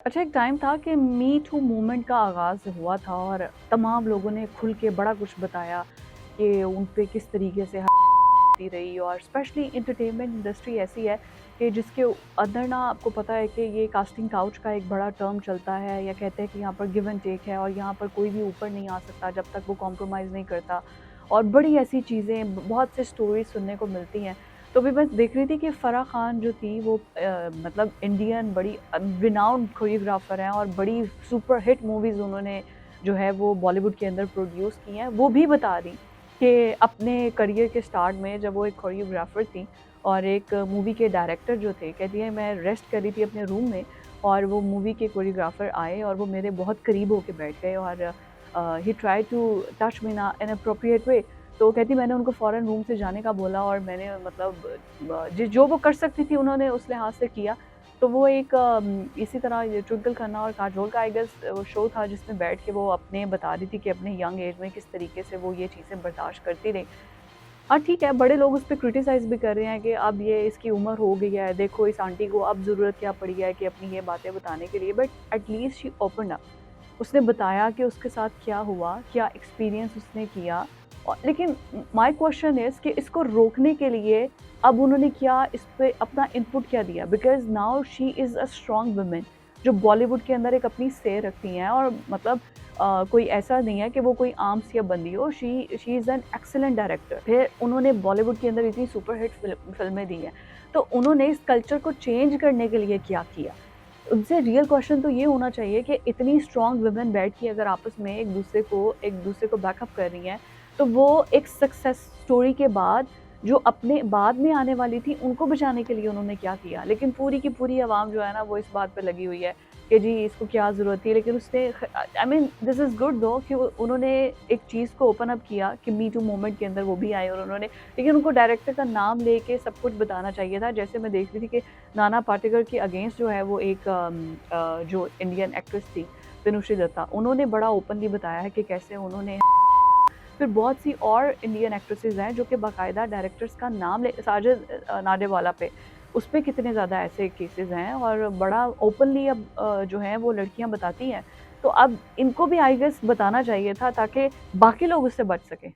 अच्छा, एक टाइम था कि मी टू मूवमेंट का आगाज़ हुआ था और तमाम लोगों ने खुल के बड़ा कुछ बताया कि उन पे किस तरीके से होती रही। और स्पेशली एंटरटेनमेंट इंडस्ट्री ऐसी है कि जिसके अंदर ना आपको पता है कि ये कास्टिंग काउच का एक बड़ा टर्म चलता है, या कहते हैं कि यहाँ पर गिव एंड टेक है और यहाँ पर कोई भी ऊपर नहीं आ सकता जब तक वो कॉम्प्रोमाइज़ नहीं करता। और बड़ी ऐसी चीज़ें, बहुत से स्टोरीज सुनने को मिलती हैं। तो अभी मैं देख रही थी कि फ़राह खान जो थी वो मतलब इंडियन बड़ी रिनाउंड कोरियोग्राफर हैं और बड़ी सुपर हिट मूवीज़ उन्होंने जो है वो बॉलीवुड के अंदर प्रोड्यूस की हैं। वो भी बता रही कि अपने करियर के स्टार्ट में जब वो एक कोरियोग्राफर थी और एक मूवी के डायरेक्टर जो थे, कहती है मैं रेस्ट कर रही थी अपने रूम में और वो मूवी के कोरियोग्राफर आए और वो मेरे बहुत करीब होके बैठ गए और he try to touch me inappropriate way. तो कहती मैंने उनको फ़ौरन रूम से जाने का बोला और मैंने मतलब जो वो कर सकती थी उन्होंने उस लिहाज से किया। तो वो एक इसी तरह ये ट्विंकल खन्ना और काजोल का आई गेस वो शो था जिसमें बैठ के वो अपने बता रही थी कि अपने यंग एज में किस तरीके से वो ये चीज़ें बर्दाश्त करती रही। हाँ, ठीक है, बड़े लोग उस पे क्रिटिसाइज़ भी कर रहे हैं कि अब ये इसकी उम्र हो गई है, देखो इस आंटी को अब ज़रूरत क्या पड़ी है कि अपनी ये बातें बताने के लिए, but at least she opened up. उसने बताया कि उसके साथ क्या हुआ, क्या एक्सपीरियंस उसने किया। और लेकिन माय क्वेश्चन इज़ कि इसको रोकने के लिए अब उन्होंने क्या इस पे अपना इनपुट क्या दिया? Because now she is a strong woman जो बॉलीवुड के अंदर एक अपनी सेय रखती हैं और मतलब कोई ऐसा नहीं है कि वो कोई आम सी बंदी हो। She is an excellent director. फिर उन्होंने बॉलीवुड के अंदर इतनी सुपरहिट फ़िल्में दी हैं। तो उन्होंने इस कल्चर को चेंज करने के लिए क्या किया? उनसे रियल क्वेश्चन तो ये होना चाहिए कि इतनी स्ट्रॉन्ग वुमेन बैठ के अगर आपस में एक दूसरे को बैकअप कर रही हैं, तो वो एक सक्सेस स्टोरी के बाद जो अपने बाद में आने वाली थी उनको बचाने के लिए उन्होंने क्या किया। लेकिन पूरी की पूरी आवाम जो है ना वो इस बात पे लगी हुई है कि जी इसको क्या ज़रूरत थी। लेकिन उसने I mean this is good दो कि उन्होंने एक चीज़ को ओपन अप किया कि मी टू मूवमेंट के अंदर वो भी आए और उन्होंने, लेकिन उनको डायरेक्टर का नाम लेके सब कुछ बताना चाहिए था। जैसे मैं देख रही थी कि नाना पाटेकर के अगेंस्ट जो है वो एक जो इंडियन एक्ट्रेस थी तनुश्री दत्ता, उन्होंने बड़ा ओपनली बताया है कि कैसे उन्होंने फिर बहुत सी और इंडियन एक्ट्रेसेस हैं जो कि बाकायदा डायरेक्टर्स का नाम ले साजिद नाडियाडवाला पे, उस पे कितने ज़्यादा ऐसे केसेस हैं और बड़ा ओपनली अब जो है वो लड़कियां बताती हैं। तो अब इनको भी आई गेस बताना चाहिए था ताकि बाकी लोग उससे बच सकें।